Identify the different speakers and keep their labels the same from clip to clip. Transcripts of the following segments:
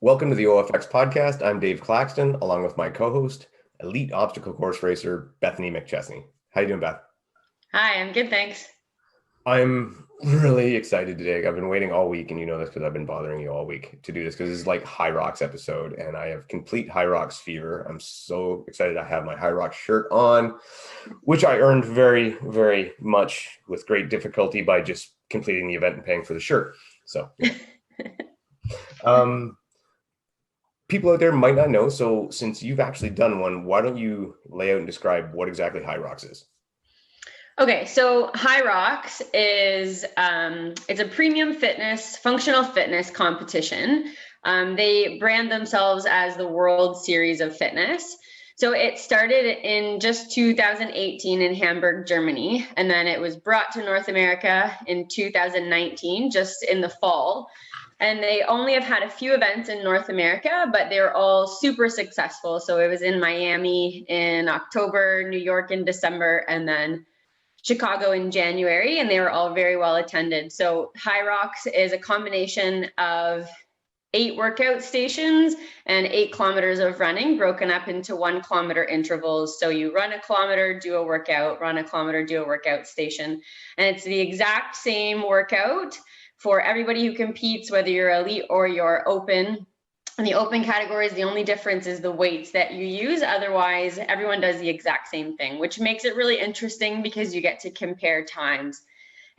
Speaker 1: Welcome to the OFX podcast. I'm Dave Claxton, along with my co-host, elite obstacle course racer, Bethany McChesney. How you doing, Beth?
Speaker 2: Hi, I'm good, thanks.
Speaker 1: I'm really excited today. I've been waiting all week, and you know this because I've been bothering you all week to do this because this is like Hyrox episode, and I have complete Hyrox fever. I'm so excited. I have my Hyrox shirt on, which I earned very, very much with great difficulty by just completing the event and paying for the shirt. So, yeah. People out there might not know. So since you've actually done one, why don't you lay out and describe what exactly Hyrox is?
Speaker 2: Okay, so Hyrox is it's a premium fitness, functional fitness competition. They brand themselves as the World Series of Fitness. So it started in just 2018 in Hamburg, Germany, and then it was brought to North America in 2019, just in the fall. And they only have had a few events in North America, but they're all super successful. So it was in Miami in October, New York in December, and then Chicago in January, and they were all very well attended. So Hyrox is a combination of 8 workout stations and 8 kilometers of running broken up into 1 kilometer intervals. So you run a kilometer, do a workout, run a kilometer, do a workout station. And it's the exact same workout for everybody who competes, whether you're elite or you're open. In the open categories, the only difference is the weights that you use. Otherwise, everyone does the exact same thing, which makes it really interesting because you get to compare times.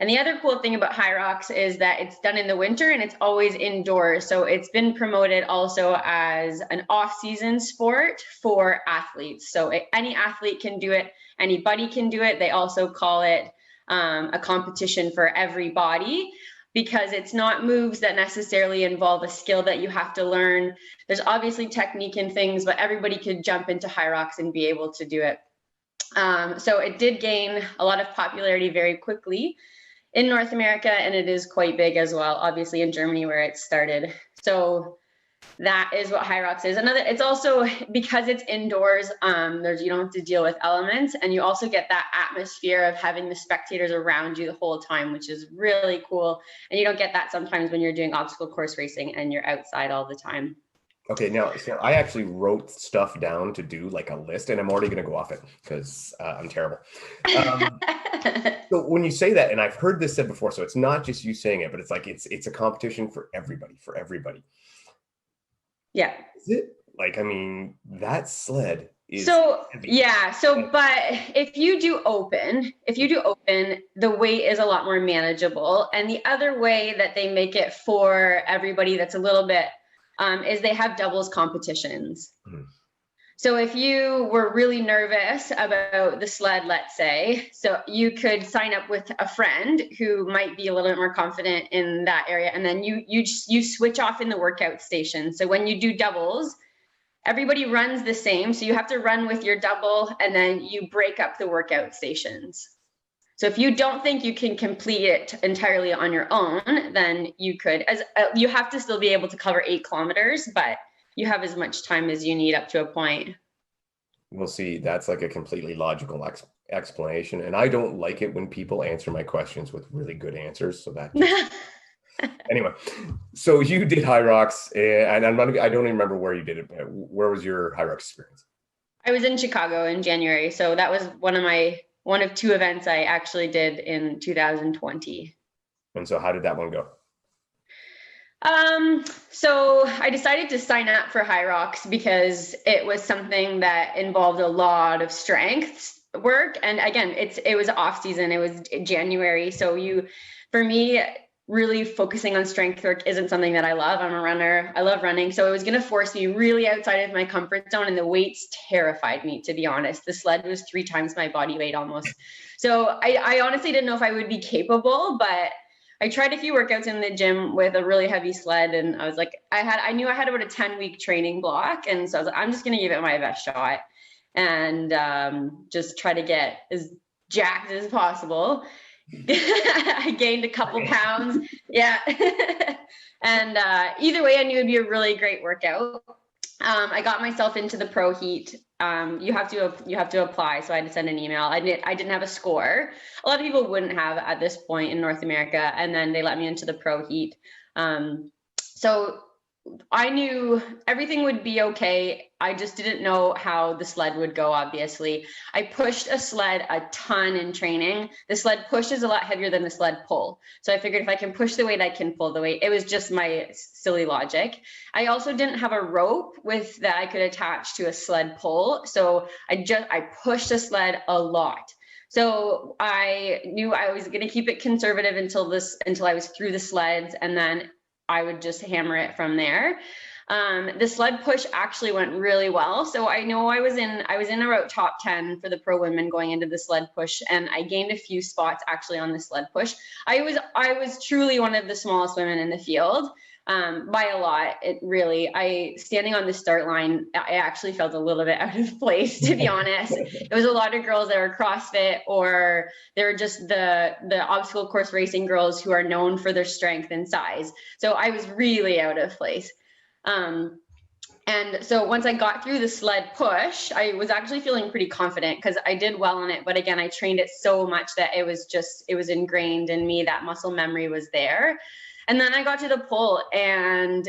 Speaker 2: And the other cool thing about Hyrox is that it's done in the winter and it's always indoors. So it's been promoted also as an off-season sport for athletes. So any athlete can do it, anybody can do it. They also call it a competition for everybody, because it's not moves that necessarily involve a skill that you have to learn. There's obviously technique and things, but everybody could jump into Hyrox and be able to do it. So it did gain a lot of popularity very quickly in North America, and it is quite big as well, obviously in Germany where it started. So that is what Hyrox is. It's also, because it's indoors, you don't have to deal with elements, and you also get that atmosphere of having the spectators around you the whole time, which is really cool. And you don't get that sometimes when you're doing obstacle course racing and you're outside all the time.
Speaker 1: Okay, now I actually wrote stuff down to do like a list, and I'm already going to go off it because I'm terrible. So when you say that, and I've heard this said before, so it's not just you saying it, but it's like it's a competition for everybody.
Speaker 2: Yeah.
Speaker 1: Is it? Like, I mean, that sled is
Speaker 2: heavy. Yeah. So, but if you do open, the weight is a lot more manageable. And the other way that they make it for everybody that's a little bit is they have doubles competitions. Mm-hmm. So if you were really nervous about the sled, let's say, so you could sign up with a friend who might be a little bit more confident in that area. And then you switch off in the workout station. So when you do doubles, everybody runs the same. So you have to run with your double, and then you break up the workout stations. So if you don't think you can complete it entirely on your own, then you could, you have to still be able to cover 8 kilometers, but you have as much time as you need up to a point.
Speaker 1: We'll see. That's like a completely logical explanation. And I don't like it when people answer my questions with really good answers. So that anyway, so you did Hyrox, and I don't even remember where you did it, but where was your Hyrox experience?
Speaker 2: I was in Chicago in January. So that was one of 2 events I actually did in 2020.
Speaker 1: And so how did that one go?
Speaker 2: So I decided to sign up for Hyrox because it was something that involved a lot of strength work. And again, it was off season. It was January. So for me, really focusing on strength work isn't something that I love. I'm a runner. I love running. So it was going to force me really outside of my comfort zone. And the weights terrified me, to be honest. The sled was 3 times my body weight almost. So I honestly didn't know if I would be capable, but I tried a few workouts in the gym with a really heavy sled, and I was like, I knew I had about a 10-week training block. And so I was like, I'm just going to give it my best shot and just try to get as jacked as possible. I gained a couple pounds. Yeah. And either way, I knew it'd be a really great workout. I got myself into the pro heat. You have to apply. So I had to send an email. I didn't have a score. A lot of people wouldn't have at this point in North America. And then they let me into the pro heat. So I knew everything would be okay. I just didn't know how the sled would go, obviously. I pushed a sled a ton in training. The sled push is a lot heavier than the sled pull. So I figured if I can push the weight, I can pull the weight. It was just my silly logic. I also didn't have a rope with that I could attach to a sled pull. So I pushed the sled a lot. So I knew I was going to keep it conservative until I was through the sleds, and then I would just hammer it from there. The sled push actually went really well. So I know I was in about top 10 for the pro women going into the sled push, and I gained a few spots actually on the sled push. I was truly one of the smallest women in the field. By a lot. Standing on the start line, I actually felt a little bit out of place, to be honest. There was a lot of girls that were CrossFit, or they're just the obstacle course racing girls who are known for their strength and size. So I was really out of place. And so once I got through the sled push, I was actually feeling pretty confident because I did well on it. But again, I trained it so much that it was ingrained in me. That muscle memory was there. And then I got to the pull, and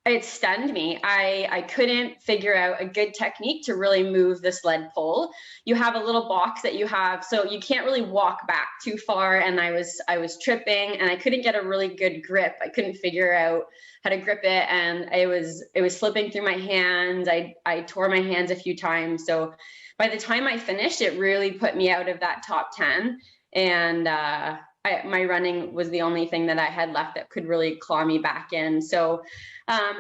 Speaker 2: it stunned me. I couldn't figure out a good technique to really move the sled pull. You have a little box that you have, so you can't really walk back too far. And I was tripping, and I couldn't get a really good grip. I couldn't figure out how to grip it, and it was slipping through my hands. I tore my hands a few times. So by the time I finished, it really put me out of that top 10. And my running was the only thing that I had left that could really claw me back in. So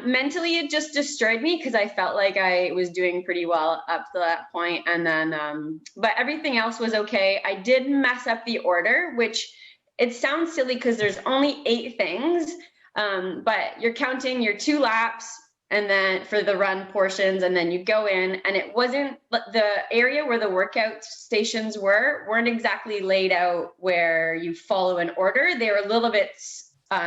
Speaker 2: mentally, it just destroyed me because I felt like I was doing pretty well up to that point. And then, but everything else was okay. I did mess up the order, which it sounds silly because there's only 8 things, but you're counting your 2 laps, and then for the run portions, and then you go in, and it wasn't the area where the workout stations weren't exactly laid out where you follow an order. They were a little bit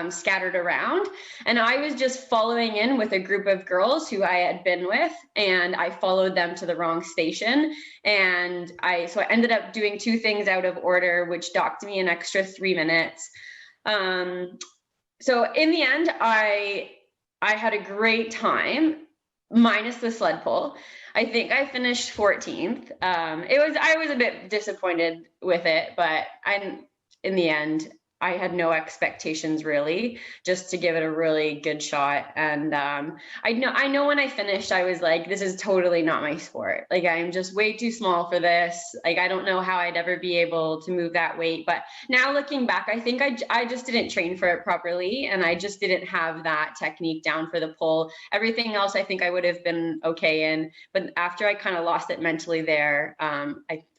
Speaker 2: scattered around, and I was just following in with a group of girls who I had been with, and I followed them to the wrong station. And I ended up doing 2 things out of order, which docked me an extra 3 minutes. So in the end, I had a great time, minus the sled pull. I think I finished 14th. I was a bit disappointed with it, but in the end, I had no expectations really, just to give it a really good shot. And I know when I finished, I was like, this is totally not my sport. Like, I'm just way too small for this. Like, I don't know how I'd ever be able to move that weight. But now looking back, I think I just didn't train for it properly, and I just didn't have that technique down for the pull. Everything else, I think I would have been okay in. But after I kind of lost it mentally there,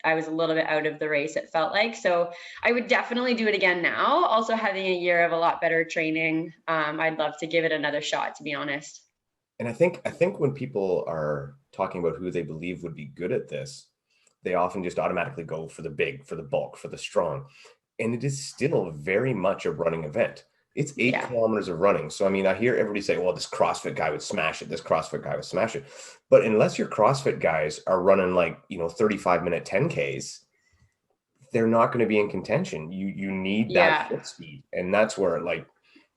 Speaker 2: I was a little bit out of the race, it felt like. So I would definitely do it again now. Also having a year of a lot better training, I'd love to give it another shot, to be honest.
Speaker 1: And I think when people are talking about who they believe would be good at this, they often just automatically go for the big, for the bulk, for the strong. And it is still very much a running event. It's 8 kilometers of running. So, I mean, I hear everybody say, well, this CrossFit guy would smash it. This CrossFit guy would smash it. But unless your CrossFit guys are running 35-minute 10Ks, they're not going to be in contention. You need that foot speed. And that's where,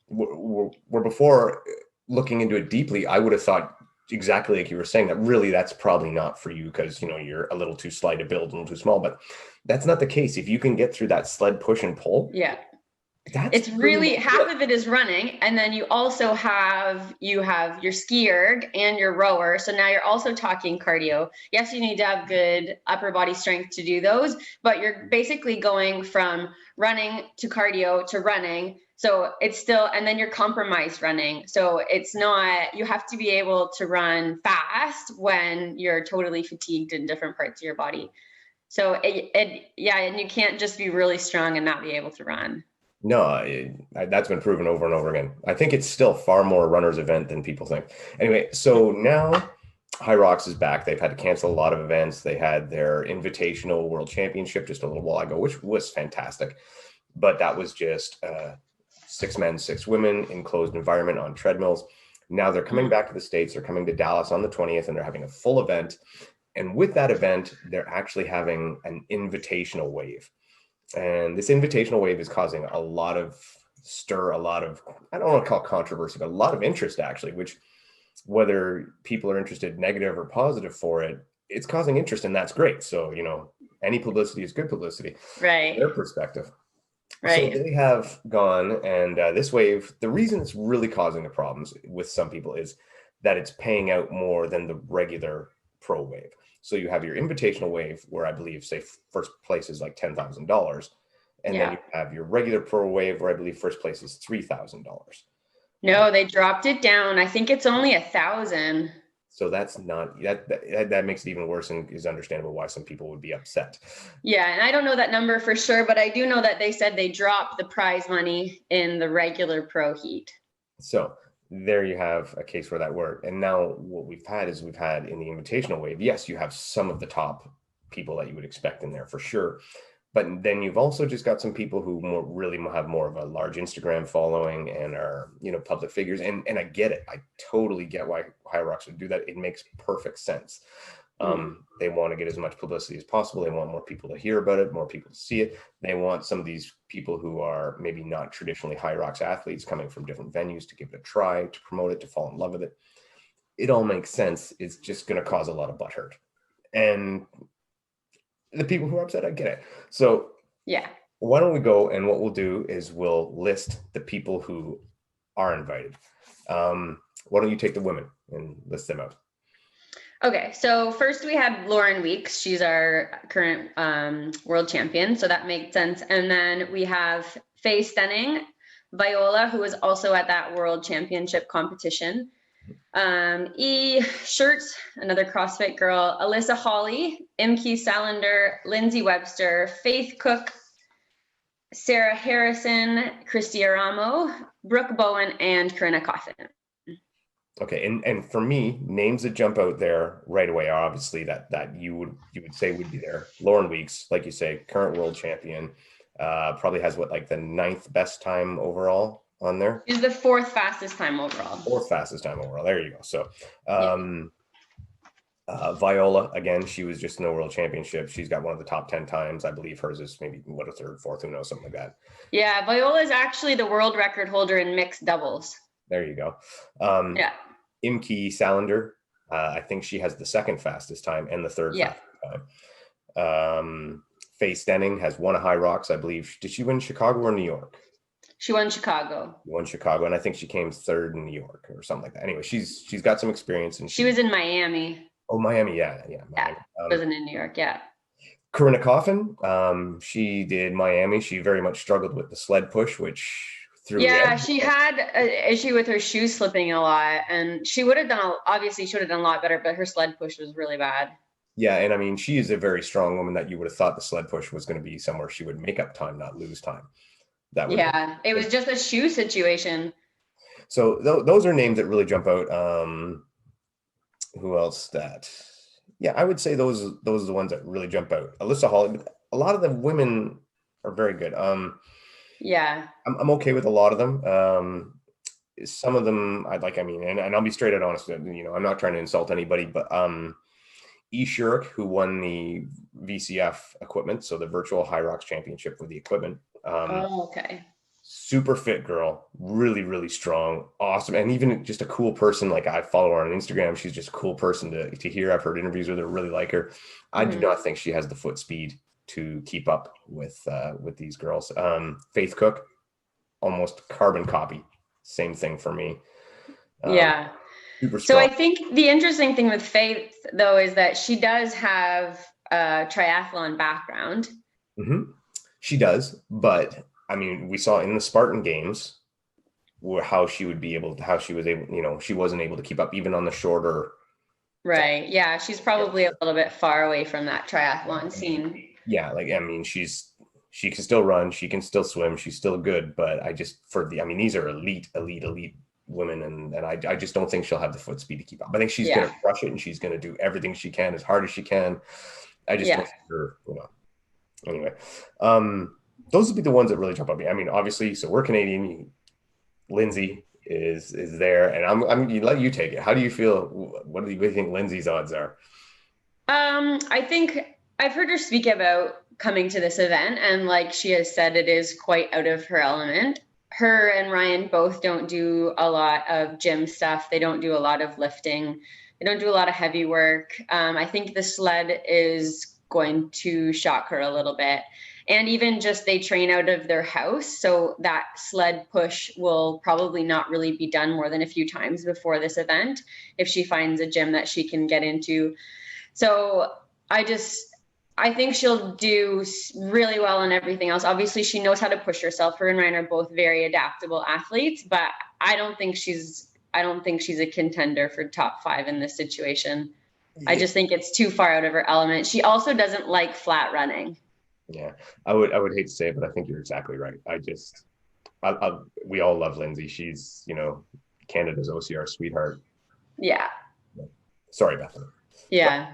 Speaker 1: where before looking into it deeply, I would have thought exactly like you were saying, that really that's probably not for you because, you're a little too slight to build, a little too small. But that's not the case. If you can get through that sled push and pull.
Speaker 2: Yeah. It's really half of it is running, and then you also have your ski erg and your rower. So now you're also talking cardio. Yes, you need to have good upper body strength to do those, but you're basically going from running to cardio to running. So it's still, and then you're compromised running. So it's not, you have to be able to run fast when you're totally fatigued in different parts of your body. So and you can't just be really strong and not be able to run.
Speaker 1: No, that's been proven over and over again. I think it's still far more a runner's event than people think. Anyway, so now Hyrox is back. They've had to cancel a lot of events. They had their invitational world championship just a little while ago, which was fantastic. But that was just 6 men, 6 women, enclosed environment on treadmills. Now they're coming back to the States. They're coming to Dallas on the 20th, and they're having a full event. And with that event, they're actually having an invitational wave. And this invitational wave is causing a lot of stir a lot of, I don't want to call it controversy, but a lot of interest actually, which whether people are interested negative or positive for it, it's causing interest, and that's great. So, any publicity is good publicity from their perspective. So they have gone, and this wave, the reason it's really causing the problems with some people is that it's paying out more than the regular pro wave. So you have your invitational wave where I believe, say, first place is like $10,000. And then you have your regular pro wave where I believe first place is $3,000.
Speaker 2: No, they dropped it down. I think it's only 1,000.
Speaker 1: So that's not, that makes it even worse, and is understandable why some people would be upset.
Speaker 2: Yeah, and I don't know that number for sure, but I do know that they said they dropped the prize money in the regular pro heat.
Speaker 1: So there you have a case where that worked. And now what we've had in the invitational wave, yes, you have some of the top people that you would expect in there for sure. But then you've also just got some people who really have more of a large Instagram following and are, public figures. And I get it. I totally get why Hyrox would do that. It makes perfect sense. They want to get as much publicity as possible. They want more people to hear about it, more people to see it. They want some of these people who are maybe not traditionally Hyrox athletes coming from different venues to give it a try, to promote it, to fall in love with it. It all makes sense. It's just going to cause a lot of butthurt. And the people who are upset, I get it. So
Speaker 2: yeah,
Speaker 1: why don't we go, and what we'll do is we'll list the people who are invited. Why don't you take the women and list them out?
Speaker 2: Okay, so first we had Lauren Weeks. She's our current world champion, so that makes sense. And then we have Faye Stenning, Viola, who was also at that world championship competition. E. Shirts, another CrossFit girl, Alyssa Hawley, Imke Salander, Lindsay Webster, Faith Cook, Sarah Harrison, Christy Aramo, Brooke Bowen, and Corinna Coffin.
Speaker 1: Okay, and for me, names that jump out there right away are obviously that you would say would be there. Lauren Weeks, like you say, current world champion, probably has the 9th best time overall on there.
Speaker 2: She's the 4th fastest time overall.
Speaker 1: 4th fastest time overall. There you go. So, Viola, again, she was just in the world championship. She's got one of the top 10 times. I believe hers is maybe a 3rd, 4th, who knows, something like that.
Speaker 2: Yeah, Viola is actually the world record holder in mixed doubles.
Speaker 1: There you go. Imke Salander, I think she has the 2nd fastest time and the 3rd fastest time. Faye Stenning has won a Hyrox, I believe. Did she win Chicago or New York?
Speaker 2: She won Chicago.
Speaker 1: And I think she came 3rd in New York or something like that. Anyway, she's got some experience, and
Speaker 2: she was in Miami.
Speaker 1: Oh, Miami, yeah.
Speaker 2: Miami. Wasn't in New York, yeah.
Speaker 1: Corinna Coffin, she did Miami. She very much struggled with the sled push, which she had an issue with her shoes slipping a lot, and she would have done a lot better, but her sled push was really bad. Yeah, and I mean, she is a very strong woman that you would have thought the sled push was going to be somewhere she would make up time, not lose time.
Speaker 2: It was just a shoe situation.
Speaker 1: So those are names that really jump out. Who else I would say those are the ones that really jump out. Alyssa Hawley, a lot of the women are very good. I'm okay with a lot of them. Some of them and I'll be straight out honest, I'm not trying to insult anybody, but E. Shurik, who won the VCF equipment, so the virtual Hyrox championship with the equipment. Super fit girl, really, really strong, awesome, and even just a cool person. I follow her on Instagram. She's just a cool person to hear. I've heard interviews with her, really like her. I do not think she has the foot speed to keep up with these girls. Faith Cook, almost carbon copy. Same thing for me. Super strong.
Speaker 2: So I think the interesting thing with Faith, though, is that she does have a triathlon background.
Speaker 1: Mm-hmm. She does, but I mean, we saw in the Spartan Games how she was able, she wasn't able to keep up even on the shorter.
Speaker 2: Right. Yeah. She's probably a little bit far away from that triathlon scene.
Speaker 1: Yeah. She can still run. She can still swim. She's still good. But these are elite women. And I just don't think she'll have the foot speed to keep up. I think she's going to crush it, and she's going to do everything she can as hard as she can. I just don't think her, anyway. Those would be the ones that really jump at me. I mean, obviously, so we're Canadian. Lindsay is there, and I'm let you take it. How do you feel? What do you think Lindsay's odds are?
Speaker 2: I think I've heard her speak about coming to this event, and like she has said, it is quite out of her element. her and Ryan both don't do a lot of gym stuff. They don't do a lot of lifting. They don't do a lot of heavy work. I think the sled is going to shock her a little bit. And even just they train out of their house. So that sled push will probably not really be done more than a few times before this event if she finds a gym that she can get into. So I think she'll do really well in everything else. Obviously, she knows how to push herself. Her and Ryan are both very adaptable athletes, but I don't think she's a contender for top 5 in this situation. Yeah. I just think it's too far out of her element. She also doesn't like flat running.
Speaker 1: Yeah, I would hate to say it, but I think you're exactly right. We all love Lindsay. She's, Canada's OCR sweetheart.
Speaker 2: Yeah.
Speaker 1: Sorry, Bethany.
Speaker 2: Yeah.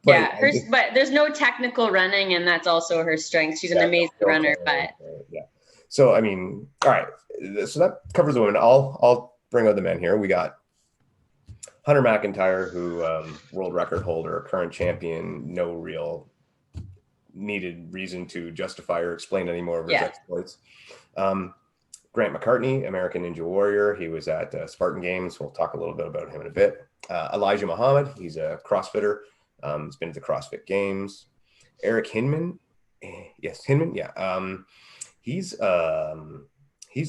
Speaker 2: But there's no technical running, and that's also her strength. She's an amazing runner, but
Speaker 1: yeah. So, I mean, all right. So that covers the women. I'll bring out the men here. We got Hunter Mcintyre, who world record holder, current champion, no real needed reason to justify or explain any more of his exploits. Grant McCartney, American Ninja Warrior. He was at Spartan Games. We'll talk a little bit about him in a bit. Elijah Muhammad. He's a CrossFitter. He's been to the CrossFit Games. Eric Hinman. Yes, Hinman. Yeah. He's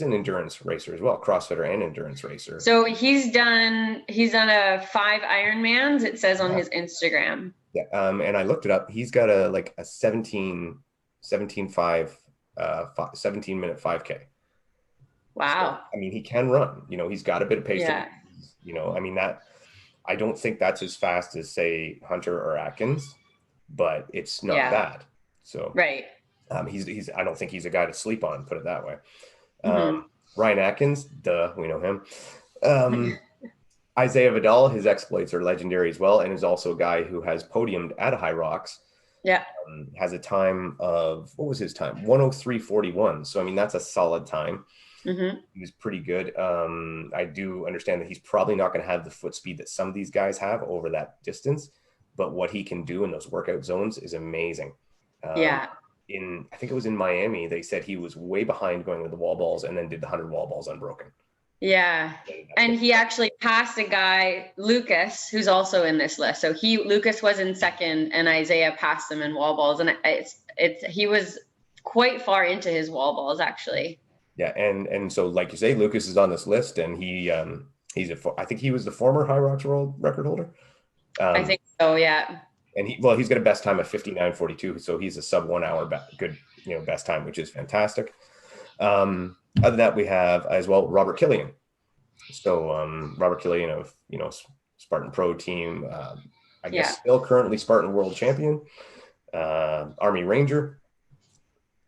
Speaker 1: an endurance racer as well, CrossFitter and endurance racer.
Speaker 2: So he's done a 5 Ironmans. It says on his Instagram.
Speaker 1: Yeah. And I looked it up. He's got a 17 minute 5K.
Speaker 2: Wow.
Speaker 1: So, I mean, he can run, he's got a bit of pace.
Speaker 2: Yeah.
Speaker 1: I mean, that, I don't think that's as fast as say Hunter or Atkins, but it's not bad. So,
Speaker 2: right.
Speaker 1: He's I don't think he's a guy to sleep on, put it that way. Ryan Atkins, we know him. Isaiah Vidal, his exploits are legendary as well, and is also a guy who has podiumed at Hyrox.
Speaker 2: Yeah.
Speaker 1: Has a time of, what was his time? 1:03:41. So, I mean, that's a solid time.
Speaker 2: Mm-hmm.
Speaker 1: He was pretty good. I do understand that he's probably not going to have the foot speed that some of these guys have over that distance, but what he can do in those workout zones is amazing. I think it was in Miami, they said he was way behind going to the wall balls and then did the 100 wall balls unbroken.
Speaker 2: Yeah. And he actually passed a guy, Lucas, who's also in this list. So Lucas was in second and Isaiah passed him in wall balls. And he was quite far into his wall balls, actually.
Speaker 1: Yeah. And so, like you say, Lucas is on this list, and I think he was the former Hyrox world record holder.
Speaker 2: I think so. Yeah.
Speaker 1: And he's got a best time of 59:42. So he's a sub 1 hour good, best time, which is fantastic. Other than that, we have as well Robert Killian. So Robert Killian of Spartan Pro team, I guess still currently Spartan world champion, Army Ranger.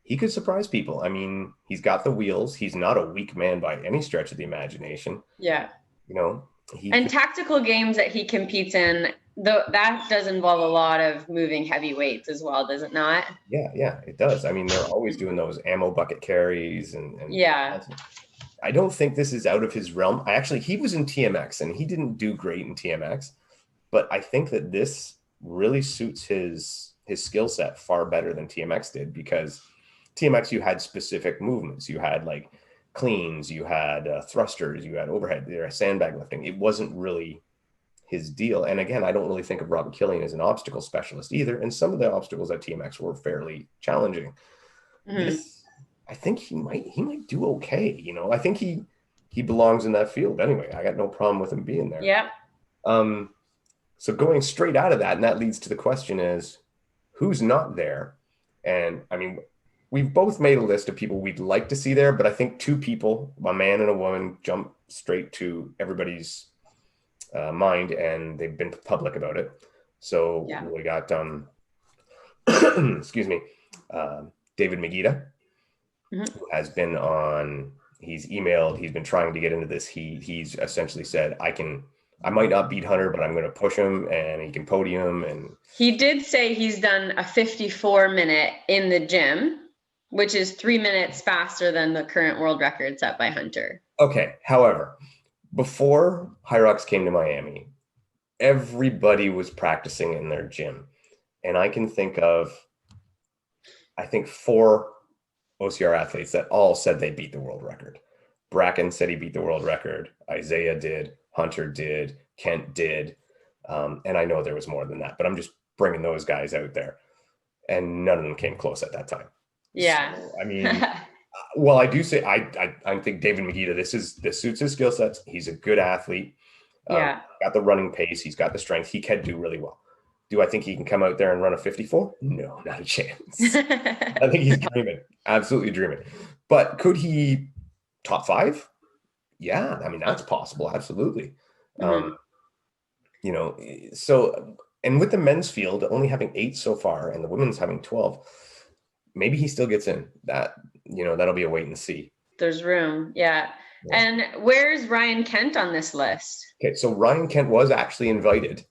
Speaker 1: He could surprise people. I mean, he's got the wheels. He's not a weak man by any stretch of the imagination.
Speaker 2: Yeah. Tactical games that he competes in, that does involve a lot of moving heavy weights as well, does it not?
Speaker 1: Yeah, it does. I mean, they're always doing those ammo bucket carries and
Speaker 2: yeah.
Speaker 1: I don't think this is out of his realm. He was in TMX and he didn't do great in TMX, but I think that this really suits his skill set far better than TMX did, because TMX, you had specific movements. You had like cleans, you had thrusters, you had overhead, there sandbag lifting. It wasn't really his deal. And again, I don't really think of Robert Killian as an obstacle specialist either. And some of the obstacles at TMX were fairly challenging. Mm-hmm. I think he might do okay. I think he belongs in that field anyway. I got no problem with him being there.
Speaker 2: Yeah.
Speaker 1: So going straight out of that, and that leads to the question is, who's not there? And I mean, we've both made a list of people we'd like to see there, but I think 2 people, a man and a woman, jump straight to everybody's mind, and they've been public about it. So we got, excuse me, David Mageeta, who has been on, he's emailed, he's been trying to get into this. He's essentially said, I might not beat Hunter, but I'm going to push him and he can podium. And
Speaker 2: he did say he's done a 54-minute in the gym, which is 3 minutes faster than the current world record set by Hunter. Okay.
Speaker 1: However, before Hyrox came to Miami, everybody was practicing in their gym. And I can think of, 4 OCR athletes that all said they beat the world record. Bracken said he beat the world record. Isaiah did. Hunter did. Kent did. And I know there was more than that, but I'm just bringing those guys out there. And none of them came close at that time.
Speaker 2: Yeah.
Speaker 1: So, I mean, well, I do say I think David Mageeta, this suits his skill sets. He's a good athlete.
Speaker 2: Yeah.
Speaker 1: Got the running pace. He's got the strength. He can do really well. Do I think he can come out there and run a 54? No, not a chance. I think he's dreaming. Absolutely dreaming. But could he top 5? Yeah, I mean, that's possible. Absolutely. You know, so, and with the men's field only having 8 so far and the women's having 12, maybe he still gets in. That, you know, that'll be a wait and see.
Speaker 2: There's room. Yeah. And where's Ryan Kent on this list?
Speaker 1: Okay, so Ryan Kent was actually invited,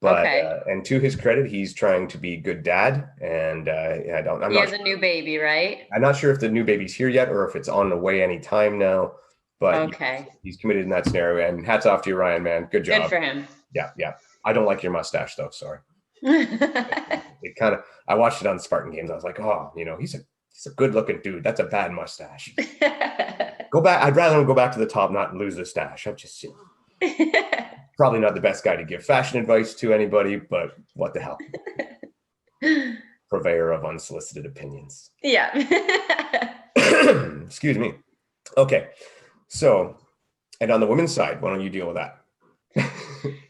Speaker 1: but and to his credit, he's trying to be a good dad, and he has
Speaker 2: a new baby, right?
Speaker 1: I'm not sure if the new baby's here yet or if it's on the way any time now, but he's committed in that scenario. And hats off to you, Ryan, man. Good job.
Speaker 2: Good for him.
Speaker 1: Yeah. I don't like your mustache though. Sorry. It kind of. I watched it on Spartan Games. I was like, oh, you know, he's a good looking dude. That's a bad mustache. Go back. I'd rather him go back to the top, not lose the stash. I'm just probably not the best guy to give fashion advice to anybody, but what the hell? Purveyor of unsolicited opinions.
Speaker 2: Yeah.
Speaker 1: Excuse me. Okay. So, and on the women's side, why don't you deal with that?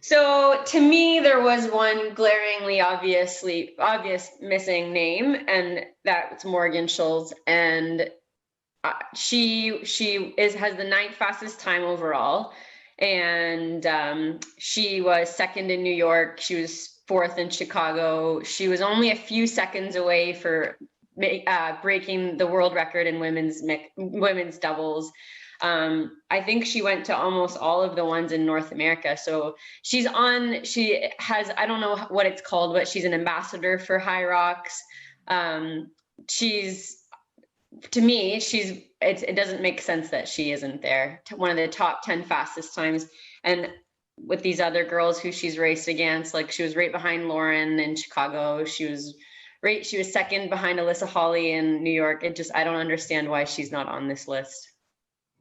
Speaker 2: So to me, there was one glaringly obvious missing name, and that's Morgan Schultz. And she has the 9th fastest time overall. And she was 2nd in New York. She was 4th in Chicago. She was only a few seconds away for breaking the world record in women's doubles. I think she went to almost all of the ones in North America. So she has, I don't know what it's called, but she's an ambassador for Hyrox. To me, it doesn't make sense that she isn't there. One of the top 10 fastest times. And with these other girls who she's raced against, like she was right behind Lauren in Chicago. She was 2nd behind Alyssa Hawley in New York. I don't understand why she's not on this list.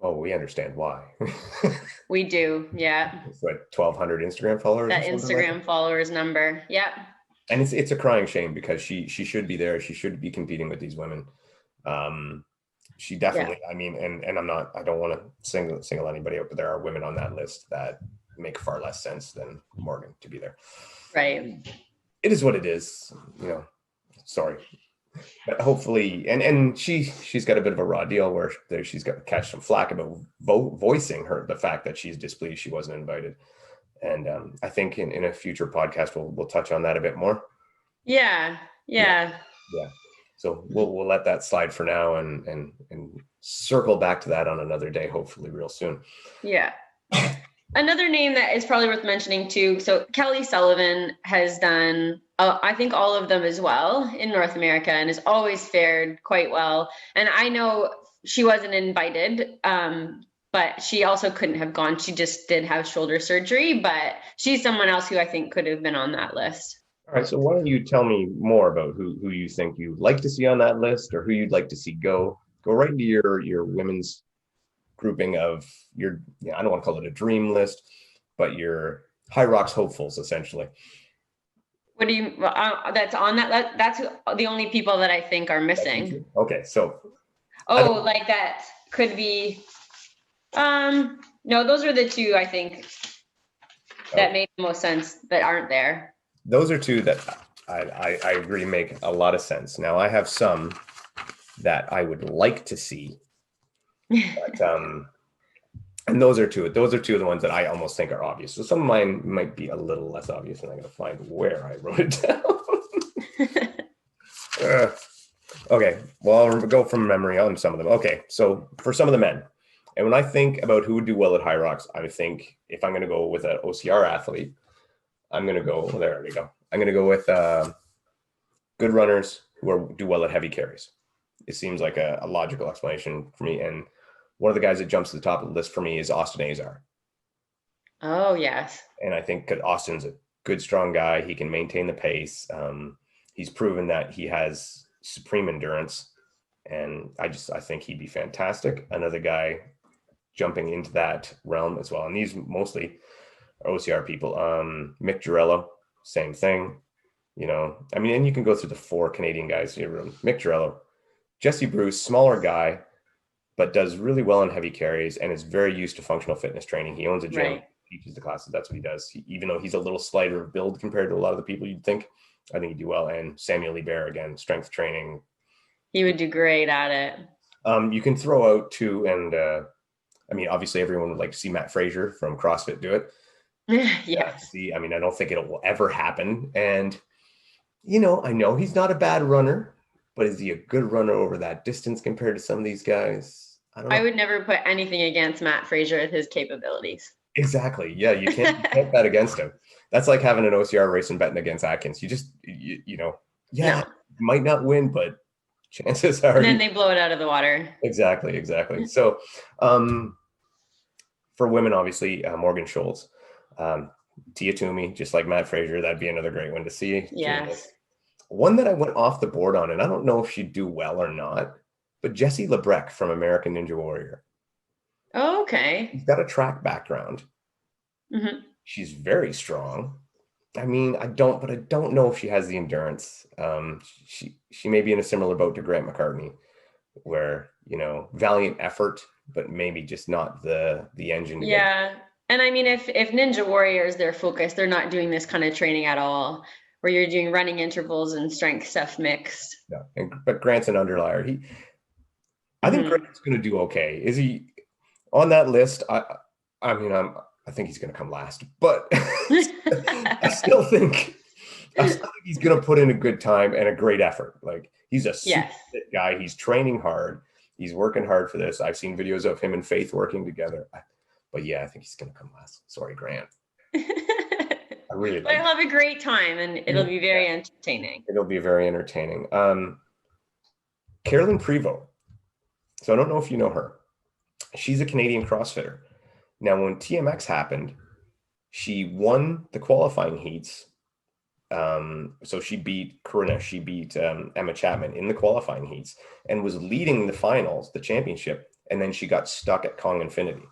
Speaker 1: Oh, we understand why.
Speaker 2: We do, yeah.
Speaker 1: It's what, 1,200 Instagram followers?
Speaker 2: That Instagram followers number, yeah.
Speaker 1: And it's a crying shame because she should be there. She should be competing with these women. She definitely. I mean, and I don't want to single anybody out, but there are women on that list that make far less sense than Morgan to be there.
Speaker 2: Right.
Speaker 1: It is what it is. You know. Sorry. But hopefully, and she's got a bit of a raw deal where she's got to catch some flack about voicing the fact that she's displeased she wasn't invited. And I think in a future podcast we'll touch on that a bit more.
Speaker 2: Yeah.
Speaker 1: So we'll let that slide for now and circle back to that on another day, hopefully real soon.
Speaker 2: Yeah. Another name that is probably worth mentioning too. So Kelly Sullivan has done, I think, all of them as well in North America and has always fared quite well. And I know she wasn't invited, but she also couldn't have gone. She just did have shoulder surgery, but she's someone else who I think could have been on that list.
Speaker 1: All right. So why don't you tell me more about who you think you'd like to see on that list or who you'd like to see go right into your women's grouping of your, I don't want to call it a dream list, but your Hyrox hopefuls, essentially.
Speaker 2: What do you, that's on that? That's the only people that I think are missing.
Speaker 1: Okay. So.
Speaker 2: Oh, like that could be, no, those are the two I think that made the most sense that aren't there.
Speaker 1: Those are two that I agree make a lot of sense. Now I have some that I would like to see. But, and those are two of the ones that I almost think are obvious. So some of mine might be a little less obvious, and I'm going to find where I wrote it down. Okay, well, I'll go from memory on some of them. Okay, so for some of the men, and when I think about who would do well at Hyrox, I think if I'm going to go with an OCR athlete, I'm going to go, well, there we go. I'm going to go with good runners who do well at heavy carries. It seems like a logical explanation for me. And one of the guys that jumps to the top of the list for me is Austin Azar.
Speaker 2: Oh, yes.
Speaker 1: And I think Austin's a good, strong guy. He can maintain the pace. He's proven that he has supreme endurance. And I think he'd be fantastic. Another guy jumping into that realm as well. And these mostly are OCR people. Mick Girello, same thing. I mean, and you can go through the 4 Canadian guys in your room. Mick Girello, Jesse Bruce, smaller guy, but does really well in heavy carries and is very used to functional fitness training. He owns a gym, teaches the classes. That's what he does. Even though he's a little slighter of build compared to a lot of the people you'd think, I think he'd do well. And Samuel Libert, again, strength training.
Speaker 2: He would do great at it.
Speaker 1: You can throw out too, and I mean, obviously everyone would like to see Matt Fraser from CrossFit do it.
Speaker 2: Yes.
Speaker 1: I mean, I don't think it will ever happen. And, I know he's not a bad runner, but is he a good runner over that distance compared to some of these guys? I don't know.
Speaker 2: I would never put anything against Matt Fraser with his capabilities.
Speaker 1: Exactly. Yeah, you can't bet against him. That's like having an OCR race and betting against Atkins. You just,
Speaker 2: No.
Speaker 1: might not win, but chances are.
Speaker 2: And then they blow it out of the water.
Speaker 1: Exactly. So, for women, obviously, Morgan Schultz, Tia Toomey, just like Matt Fraser, that'd be another great one to see.
Speaker 2: Yes.
Speaker 1: One that I went off the board on, and I don't know if she'd do well or not, but Jessie Labreck from American Ninja Warrior.
Speaker 2: Oh, okay.
Speaker 1: She's got a track background.
Speaker 2: Mm-hmm.
Speaker 1: She's very strong. I mean, I don't know if she has the endurance. She may be in a similar boat to Grant McCartney, where, valiant effort, but maybe just not the engine.
Speaker 2: Yeah. And I mean, if Ninja Warrior is their focus, they're not doing this kind of training at all, where you're doing running intervals and strength stuff mixed.
Speaker 1: Yeah. But Grant's an underlier. I think Grant's going to do okay. Is he on that list? I think he's going to come last, but I still think he's going to put in a good time and a great effort. Like, he's a super fit guy. He's training hard. He's working hard for this. I've seen videos of him and Faith working together. But yeah, I think he's going to come last. Sorry, Grant. I really like
Speaker 2: I'll have a great time, and it'll be very entertaining.
Speaker 1: It'll be very entertaining. Carolyn Prevost. So I don't know if you know her. She's a Canadian CrossFitter. Now, when TMX happened, she won the qualifying heats. So she beat Corinna. She beat Emma Chapman in the qualifying heats and was leading the finals, the championship. And then she got stuck at Kong Infinity.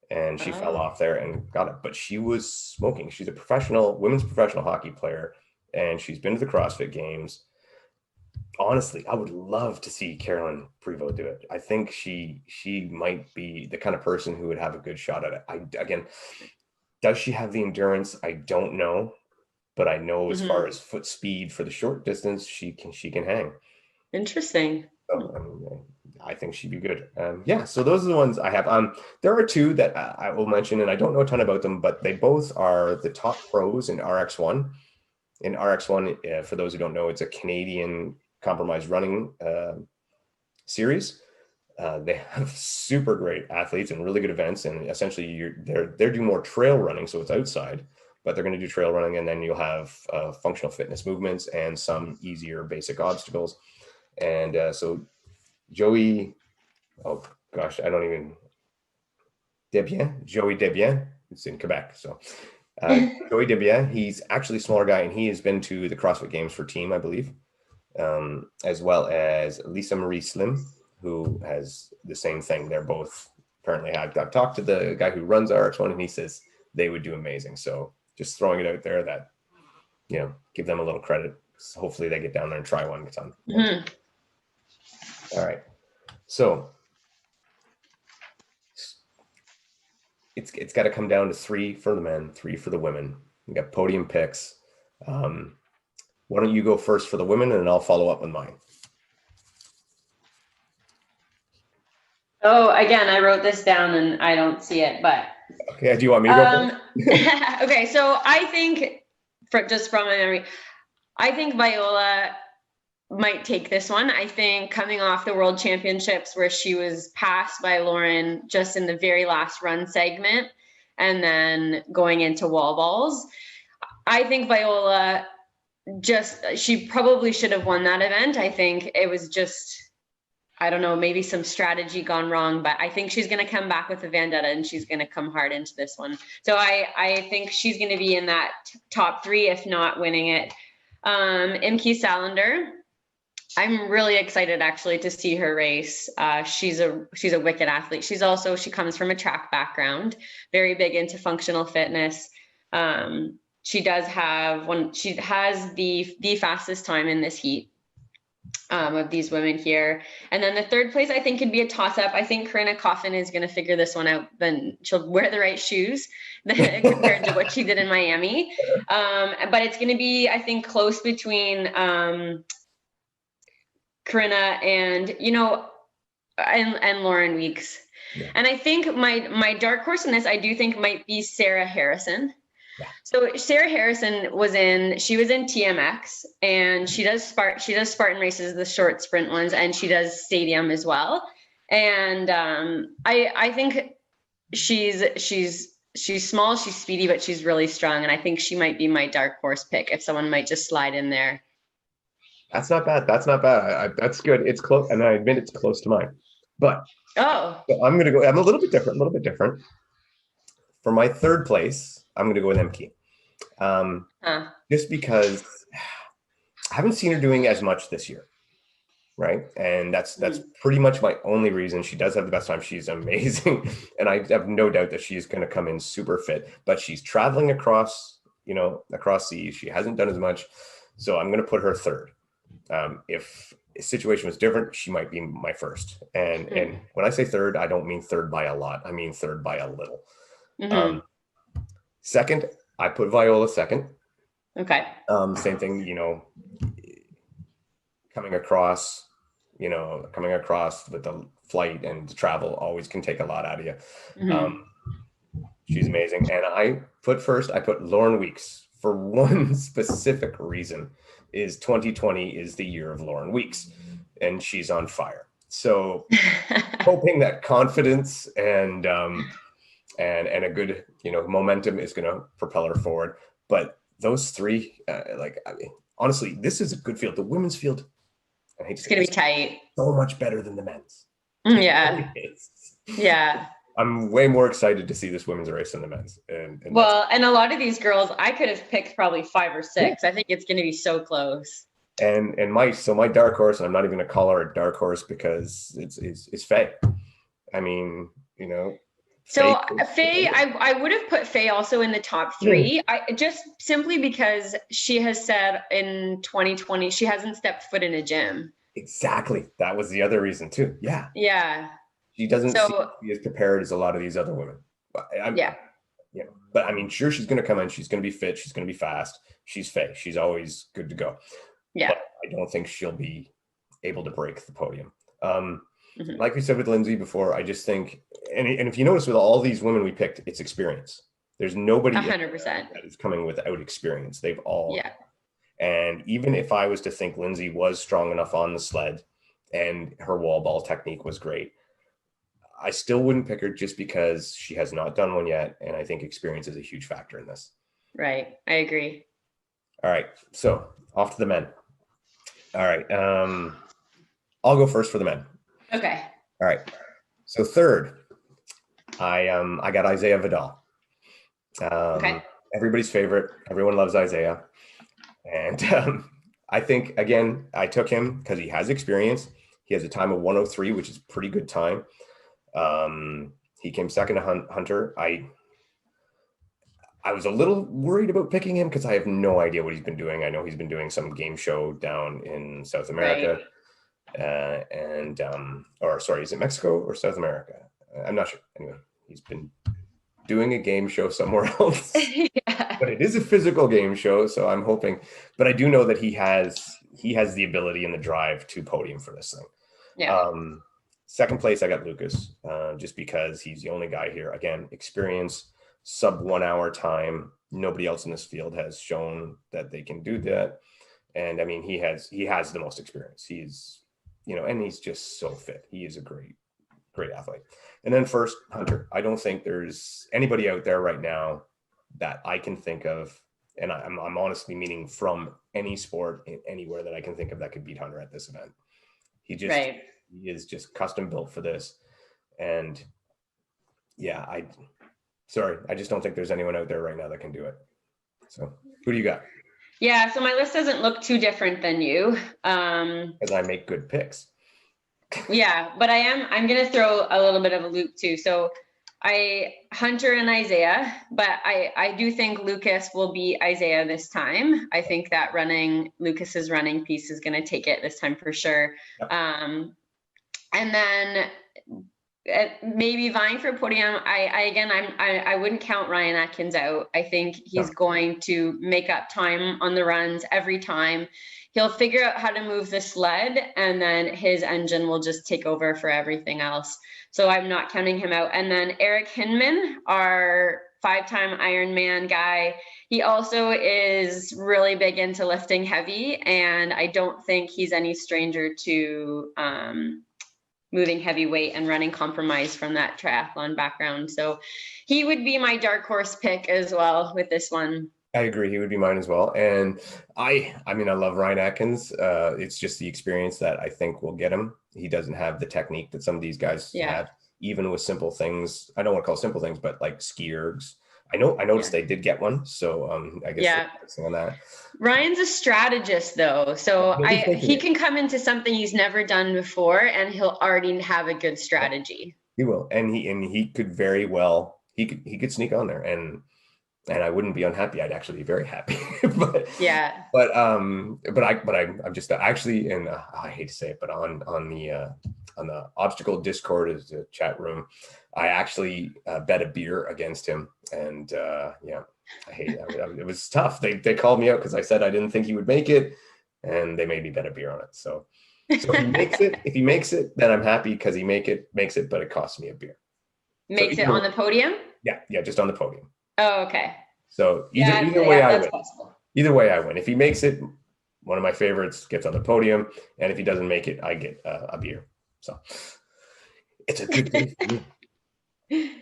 Speaker 1: And she fell off there and got it. But she was smoking. She's a women's professional hockey player. And she's been to the CrossFit Games. Honestly, I would love to see Carolyn Prevost do it. I think she might be the kind of person who would have a good shot at it. Does she have the endurance? I don't know. But I know as far as foot speed for the short distance, she can hang.
Speaker 2: Interesting.
Speaker 1: So, I think she'd be good. So those are the ones I have. There are 2 that I will mention, and I don't know a ton about them, but they both are the top pros in RX1. In RX1, for those who don't know, it's a Canadian compromised running series. They have super great athletes and really good events, and essentially they're doing more trail running, so it's outside, but they're going to do trail running, and then you'll have functional fitness movements and some easier basic obstacles. And so Joey, Joey Debian, it's in Quebec. So Joey Debian, he's actually a smaller guy, and he has been to the CrossFit Games for team, I believe, as well as Lisa Marie Slim, who has the same thing. They're both apparently, I've talked to the guy who runs RX1, and he says they would do amazing. So just throwing it out there that, give them a little credit. So hopefully they get down there and try one time. All right. So it's got to come down to 3 for the men, 3 for the women. We got podium picks. Why don't you go first for the women, and I'll follow up with mine.
Speaker 2: Oh, again, I wrote this down and I don't see it, but.
Speaker 1: Okay. Do you want me to go first?
Speaker 2: Okay. So I think, just from my memory, I think Viola might take this one. I think coming off the World Championships, where she was passed by Lauren just in the very last run segment and then going into wall balls, I think Viola she probably should have won that event. I think it was just, I don't know, maybe some strategy gone wrong, but I think she's going to come back with a vendetta, and she's going to come hard into this one. So I think she's going to be in that top 3, if not winning it. Imke Salander, I'm really excited actually to see her race. She's a wicked athlete. She comes from a track background, very big into functional fitness. She has the fastest time in this heat of these women here. And then the third place, I think, could be a toss up. I think Corinna Coffin is going to figure this one out. Then she'll wear the right shoes compared to what she did in Miami. But it's going to be, I think, close between Corinna and, and Lauren Weeks. Yeah. And I think my dark horse in this, I do think might be Sarah Harrison. Yeah. So Sarah Harrison was in TMX, and she does Spartan races, the short sprint ones, and she does stadium as well. And I think she's small, she's speedy, but she's really strong. And I think she might be my dark horse pick if someone might just slide in there.
Speaker 1: That's not bad. That's good. It's close, and I admit it's close to mine. But so I'm a little bit different. For my third place, I'm going to go with MK. Just because I haven't seen her doing as much this year, right? And that's pretty much my only reason. She does have the best time. She's amazing, and I have no doubt that she's going to come in super fit. But she's traveling across seas. She hasn't done as much, so I'm going to put her third. If the situation was different, she might be my first. And when I say third, I don't mean third by a lot. I mean third by a little. Mm-hmm. Second, I put Viola second.
Speaker 2: Okay.
Speaker 1: Same thing, coming across with the flight and travel always can take a lot out of you. Mm-hmm. She's amazing. And I put Lauren Weeks for one specific reason. Is 2020 is the year of Lauren Weeks, and she's on fire. So hoping that confidence and a good, momentum is going to propel her forward. But those three, honestly, this is a good field. The women's field,
Speaker 2: it's going to be tight.
Speaker 1: So much better than the men's.
Speaker 2: Yeah. Yeah.
Speaker 1: I'm way more excited to see this women's race than the men's. And
Speaker 2: a lot of these girls, I could have picked probably 5 or 6. I think it's going to be so close.
Speaker 1: And my dark horse, and I'm not even going to call her a dark horse because it's Faye. I mean,
Speaker 2: So Faye, I would have put Faye also in the top 3. I just simply because she has said in 2020 she hasn't stepped foot in a gym.
Speaker 1: Exactly. That was the other reason too. Yeah.
Speaker 2: Yeah.
Speaker 1: She doesn't seem to be as prepared as a lot of these other women. But I mean, sure, she's going to come in. She's going to be fit. She's going to be fast. She's Faye. She's always good to go.
Speaker 2: Yeah.
Speaker 1: But I don't think she'll be able to break the podium. Like we said with Lindsay before, I just think, and if you notice with all these women we picked, it's experience. There's nobody
Speaker 2: 100%
Speaker 1: that is coming without experience. They've all. Yeah. And even if I was to think Lindsay was strong enough on the sled and her wall ball technique was great, I still wouldn't pick her just because she has not done one yet. And I think experience is a huge factor in this.
Speaker 2: Right. I agree.
Speaker 1: All right. So off to the men. All right. I'll go first for the men.
Speaker 2: Okay.
Speaker 1: All right. So third, I got Isaiah Vidal. Okay. Everybody's favorite. Everyone loves Isaiah. And I think, again, I took him because he has experience. He has a time of 1:03, which is a pretty good time. He came second to Hunter. I was a little worried about picking him because I have no idea what he's been doing. I know he's been doing some game show down in South America. Right. Is it Mexico or South America? I'm not sure. Anyway, he's been doing a game show somewhere else. Yeah. But it is a physical game show, so I'm hoping. But I do know that he has the ability and the drive to podium for this thing. Yeah. Second place, I got Lucas, just because he's the only guy here. Again, experience, sub 1 hour time. Nobody else in this field has shown that they can do that. And I mean, he has the most experience. He's, and he's just so fit. He is a great athlete. And then first, Hunter. I don't think there's anybody out there right now that I can think of, and I'm honestly meaning from any sport anywhere that I can think of that could beat Hunter at this event. He is just custom built for this. And yeah, I just don't think there's anyone out there right now that can do it. So who do you got?
Speaker 2: Yeah, so my list doesn't look too different than you.
Speaker 1: Because I make good picks.
Speaker 2: Yeah, but I'm gonna throw a little bit of a loop too. So Hunter and Isaiah, but I do think Lucas will be Isaiah this time. I think that Lucas's running piece is gonna take it this time for sure.
Speaker 1: Yep.
Speaker 2: And then maybe vying for podium. I wouldn't count Ryan Atkins out. I think he's going to make up time on the runs every time. He'll figure out how to move the sled, and then his engine will just take over for everything else. So I'm not counting him out. And then Eric Hinman, our 5-time Ironman guy, he also is really big into lifting heavy, and I don't think he's any stranger to moving heavy weight and running compromise from that triathlon background. So he would be my dark horse pick as well with this one.
Speaker 1: I agree. He would be mine as well. And I mean, I love Ryan Atkins. It's just the experience that I think will get him. He doesn't have the technique that some of these guys have, even with simple things. I don't want to call simple things, but like ski ergs. I noticed they did get one. So I guess on that.
Speaker 2: Ryan's a strategist though. So he can come into something he's never done before and he'll already have a good strategy.
Speaker 1: He will. And he could very well, he could sneak on there and I wouldn't be unhappy. I'd actually be very happy. I'm just actually, and I hate to say it, but on the obstacle Discord is a chat room, I actually bet a beer against him, and I hate it. It was tough. They called me out because I said I didn't think he would make it, and they made me bet a beer on it. So if he makes it, then I'm happy because he makes it, but it costs me a beer.
Speaker 2: Makes it on the podium?
Speaker 1: Yeah, just on the podium.
Speaker 2: Oh, okay.
Speaker 1: So either way I win. Possible. Either way I win. If he makes it, one of my favorites gets on the podium, and if he doesn't make it, I get a beer. So it's a good thing for me.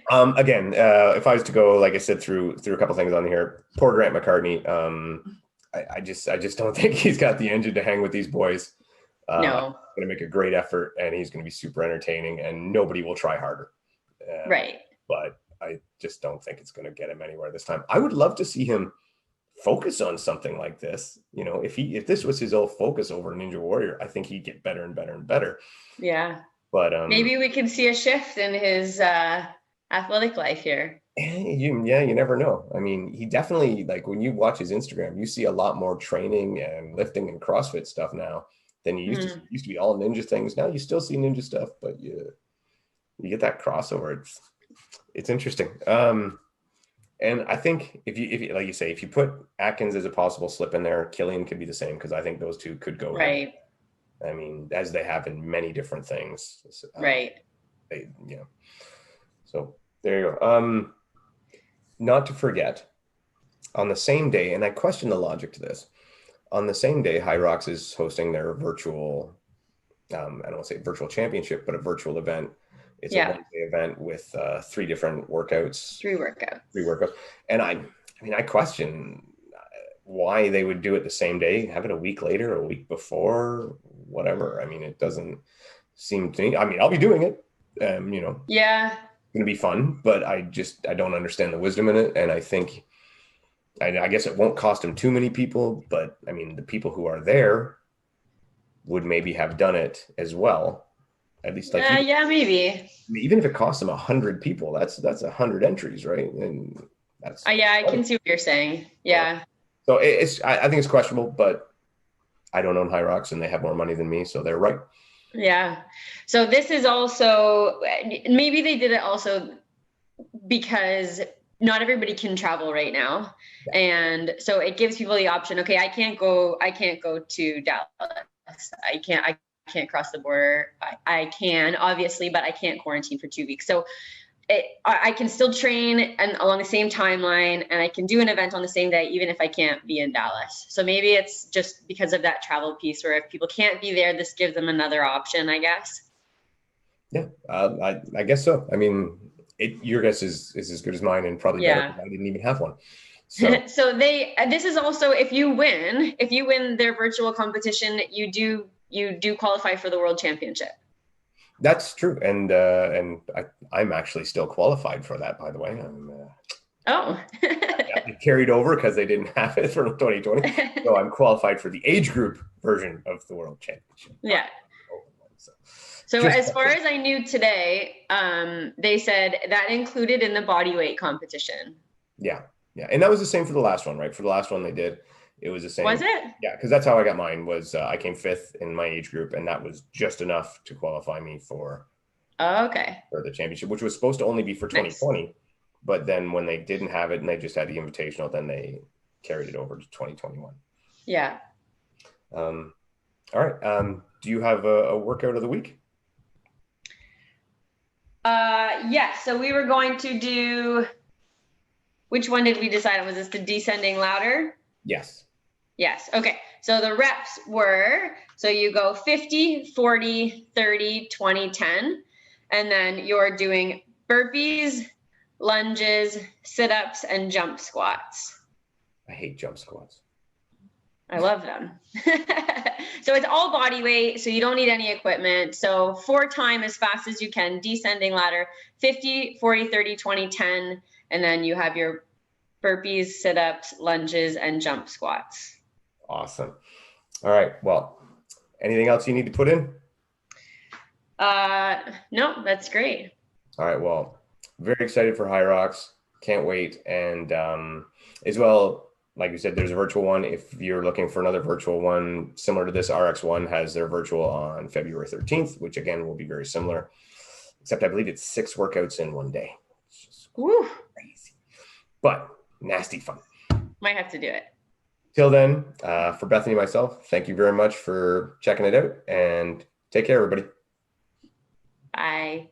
Speaker 1: Again, if I was to go, like I said, through a couple things on here, poor Grant McCartney. I just don't think he's got the engine to hang with these boys.
Speaker 2: No,
Speaker 1: he's going to make a great effort, and he's going to be super entertaining, and nobody will try harder.
Speaker 2: Right.
Speaker 1: But I just don't think it's going to get him anywhere this time. I would love to see him focus on something like this. You know, if this was his old focus over Ninja Warrior, I think he'd get better and better and better.
Speaker 2: Yeah.
Speaker 1: But
Speaker 2: maybe we can see a shift in his athletic life here.
Speaker 1: You never know. I mean, he definitely, like, when you watch his Instagram, you see a lot more training and lifting and CrossFit stuff now than you used to. It used to be all ninja things. Now you still see ninja stuff, but you get that crossover. It's interesting. And I think if you like you say, if you put Atkins as a possible slip in there, Killian could be the same, because I think those two could go
Speaker 2: right.
Speaker 1: I mean, as they have in many different things.
Speaker 2: Right.
Speaker 1: So there you go. Not to forget, on the same day, and I question the logic to this, on the same day, Hyrox is hosting their virtual, I don't want to say virtual championship, but a virtual event. It's a one-day event with 3 different workouts.
Speaker 2: 3 workouts.
Speaker 1: And I question why they would do it the same day, have it a week later, a week before, whatever. I mean, it doesn't seem to me. I mean, I'll be doing it.
Speaker 2: Yeah.
Speaker 1: It's going to be fun, but I don't understand the wisdom in it. And I think, I guess it won't cost them too many people, but I mean, the people who are there would maybe have done it as well. At least,
Speaker 2: maybe.
Speaker 1: Even if it costs them 100 people, that's 100 entries, right? And that's
Speaker 2: I can see what you're saying. Yeah.
Speaker 1: So I think it's questionable, but I don't own Hyrox, and they have more money than me, so they're right.
Speaker 2: Yeah. So this is also, maybe they did it also because not everybody can travel right now, and so it gives people the option. Okay, I can't go to Dallas. I can't cross the border. I can, obviously, but I can't quarantine for 2 weeks. So I can still train and along the same timeline, and I can do an event on the same day, even if I can't be in Dallas. So maybe it's just because of that travel piece, where if people can't be there, this gives them another option, I guess.
Speaker 1: Yeah, I guess so. I mean, your guess is as good as mine, and probably better, because I didn't even have one. So,
Speaker 2: this is also, if you win their virtual competition, you do qualify for the World Championship.
Speaker 1: That's true, and I'm actually still qualified for that, by the way.
Speaker 2: Oh.
Speaker 1: it carried over because they didn't have it from 2020. So I'm qualified for the age group version of the World Championship.
Speaker 2: Yeah. So as far as I knew today, they said that included in the body weight competition.
Speaker 1: Yeah. Yeah. And that was the same for the last one, right? For the last one they did, it was the same.
Speaker 2: Was it?
Speaker 1: Yeah. Because that's how I got mine was I came 5th in my age group, and that was just enough to qualify me for, for the championship, which was supposed to only be for 2020. Nice. But then when they didn't have it and they just had the invitational, then they carried it over to 2021.
Speaker 2: Yeah.
Speaker 1: All right. Do you have a workout of the week?
Speaker 2: Yes. So we were going to do, which one did we decide on? Was this the descending ladder?
Speaker 1: Yes.
Speaker 2: Yes. Okay. So the reps were, so you go 50, 40, 30, 20, 10, and then you're doing burpees, lunges, sit-ups, and jump squats.
Speaker 1: I hate jump squats.
Speaker 2: I love them. So it's all body weight, so you don't need any equipment. So 4 time as fast as you can, descending ladder, 50, 40, 30, 20, 10, and then you have your burpees, sit-ups, lunges, and jump squats.
Speaker 1: Awesome. All right. Well, anything else you need to put in?
Speaker 2: No, that's great.
Speaker 1: All right. Well, very excited for Hyrox. Can't wait. And as well, like you said, there's a virtual one. If you're looking for another virtual one similar to this, RX1 has their virtual on February 13th, which again will be very similar, except I believe it's 6 workouts in one day. It's just crazy, but nasty fun.
Speaker 2: Might have to do it.
Speaker 1: Till then, for Bethany and myself, thank you very much for checking it out, and take care, everybody.
Speaker 2: Bye.